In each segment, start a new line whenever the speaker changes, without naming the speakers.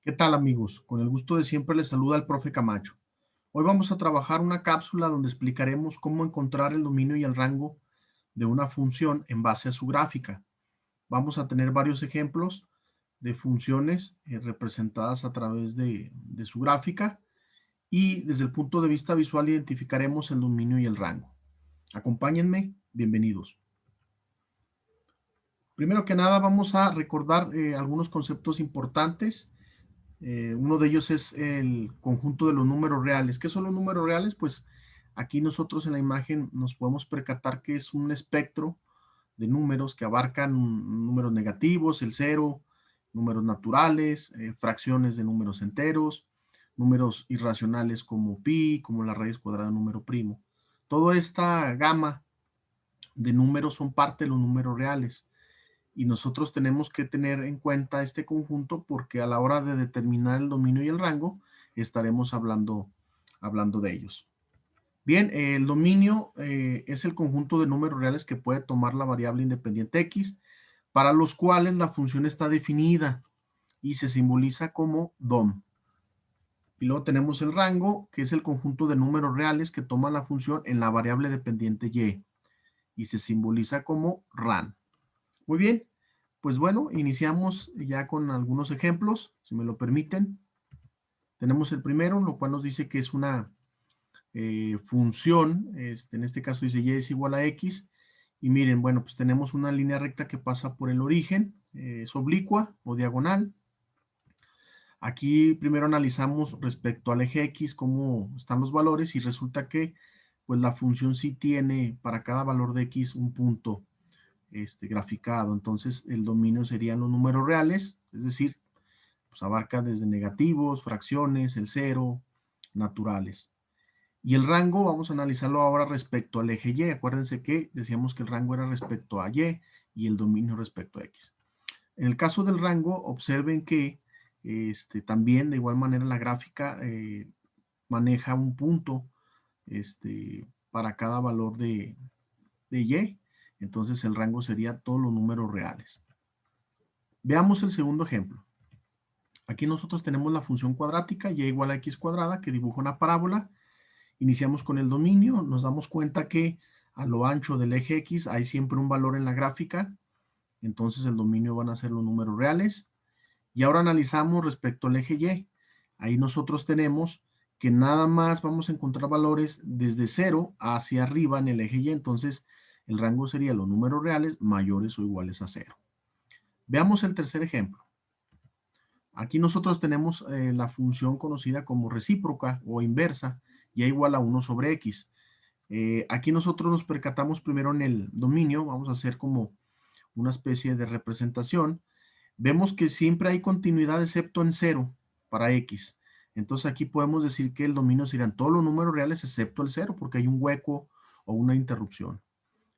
¿Qué tal, amigos? Con el gusto de siempre les saluda el profe Camacho. Hoy vamos a trabajar una cápsula donde explicaremos cómo encontrar el dominio y el rango de una función en base a su gráfica. Vamos a tener varios ejemplos de funciones representadas a través de su gráfica y desde el punto de vista visual identificaremos el dominio y el rango. Acompáñenme, bienvenidos. Primero que nada vamos a recordar algunos conceptos importantes. Uno de ellos es el conjunto de los números reales. ¿Qué son los números reales? Pues aquí nosotros en la imagen nos podemos percatar que es un espectro de números que abarcan números negativos, el cero, números naturales, fracciones de números enteros, números irracionales como pi, como la raíz cuadrada de un número primo. Toda esta gama de números son parte de los números reales y nosotros tenemos que tener en cuenta este conjunto porque a la hora de determinar el dominio y el rango estaremos hablando de ellos. Bien, el dominio es el conjunto de números reales que puede tomar la variable independiente x, para los cuales la función está definida y se simboliza como DOM. Y luego tenemos el rango, que es el conjunto de números reales que toma la función en la variable dependiente y se simboliza como RAN. Muy bien, pues bueno, iniciamos ya con algunos ejemplos, si me lo permiten. Tenemos el primero, lo cual nos dice que es una función, en este caso dice y es igual a x, y miren, bueno, pues tenemos una línea recta que pasa por el origen, es oblicua o diagonal. Aquí primero analizamos respecto al eje x cómo están los valores y resulta que pues la función sí tiene para cada valor de x un punto graficado. Entonces el dominio serían los números reales, es decir, pues abarca desde negativos, fracciones, el cero, naturales. Y el rango vamos a analizarlo ahora respecto al eje Y. Acuérdense que decíamos que el rango era respecto a y el dominio respecto a X. En el caso del rango, observen que también de igual manera la gráfica maneja un punto para cada valor de Y. Entonces el rango sería todos los números reales. Veamos el segundo ejemplo. Aquí nosotros tenemos la función cuadrática y igual a x cuadrada que dibuja una parábola. Iniciamos con el dominio, nos damos cuenta que a lo ancho del eje x hay siempre un valor en la gráfica, entonces el dominio van a ser los números reales. Y ahora analizamos respecto al eje y. Ahí nosotros tenemos que nada más vamos a encontrar valores desde 0 hacia arriba en el eje y, entonces el rango sería los números reales mayores o iguales a 0. Veamos el tercer ejemplo. Aquí nosotros tenemos la función conocida como recíproca o inversa, y igual a 1 sobre x. Aquí nosotros nos percatamos primero en el dominio, vamos a hacer como una especie de representación. Vemos que siempre hay continuidad excepto en 0 para x. Entonces aquí podemos decir que el dominio serían todos los números reales excepto el 0, porque hay un hueco o una interrupción.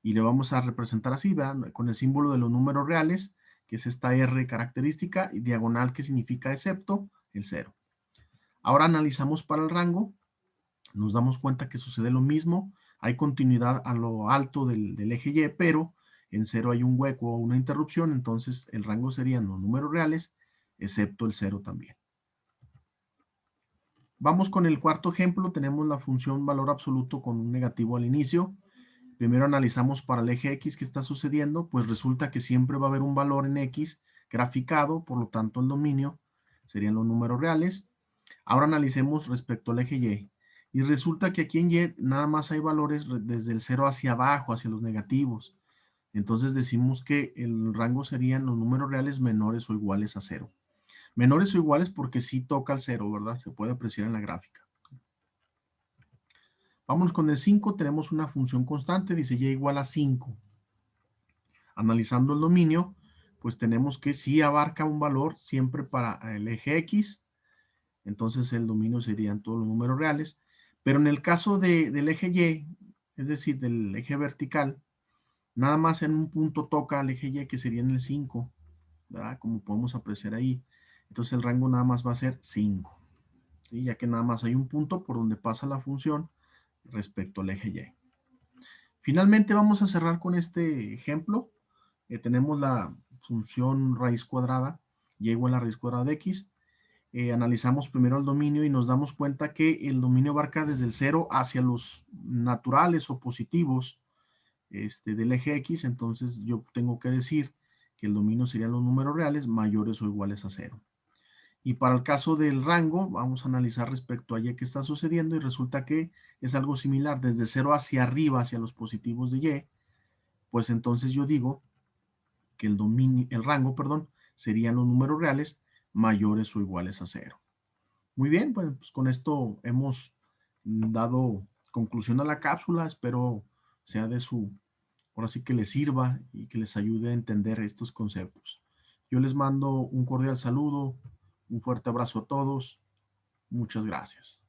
Y le vamos a representar así, ¿verdad? Con el símbolo de los números reales, que es esta R característica, y diagonal que significa excepto el 0. Ahora analizamos para el rango, nos damos cuenta que sucede lo mismo, hay continuidad a lo alto del eje Y, pero en 0 hay un hueco o una interrupción, entonces el rango serían los números reales, excepto el 0 también. Vamos con el cuarto ejemplo, tenemos la función valor absoluto con un negativo al inicio. Primero analizamos para el eje X qué está sucediendo, pues resulta que siempre va a haber un valor en X graficado, por lo tanto el dominio serían los números reales. Ahora analicemos respecto al eje Y. Y resulta que aquí en Y nada más hay valores desde el 0 hacia abajo, hacia los negativos. Entonces decimos que el rango serían los números reales menores o iguales a 0. Menores o iguales porque sí toca el 0, ¿verdad? Se puede apreciar en la gráfica. Vamos con el 5, tenemos una función constante, dice Y igual a 5. Analizando el dominio, pues tenemos que sí abarca un valor siempre para el eje X, entonces el dominio serían todos los números reales, pero en el caso del eje Y, es decir, del eje vertical, nada más en un punto toca al eje Y, que sería en el 5, ¿verdad? Como podemos apreciar ahí. Entonces el rango nada más va a ser 5, ¿sí? Ya que nada más hay un punto por donde pasa la función respecto al eje Y. Finalmente vamos a cerrar con este ejemplo. Tenemos la función raíz cuadrada, y igual a la raíz cuadrada de x, analizamos primero el dominio y nos damos cuenta que el dominio abarca desde el 0 hacia los naturales o positivos del eje X. Entonces yo tengo que decir que el dominio serían los números reales mayores o iguales a 0. Y para el caso del rango, vamos a analizar respecto a Y qué está sucediendo y resulta que es algo similar, desde 0 hacia arriba, hacia los positivos de Y, pues entonces yo digo que el rango, perdón, serían los números reales mayores o iguales a 0. Muy bien, pues con esto hemos dado conclusión a la cápsula. Espero sea de su, ahora sí que les sirva y que les ayude a entender estos conceptos. Yo les mando un cordial saludo, un fuerte abrazo a todos. Muchas gracias.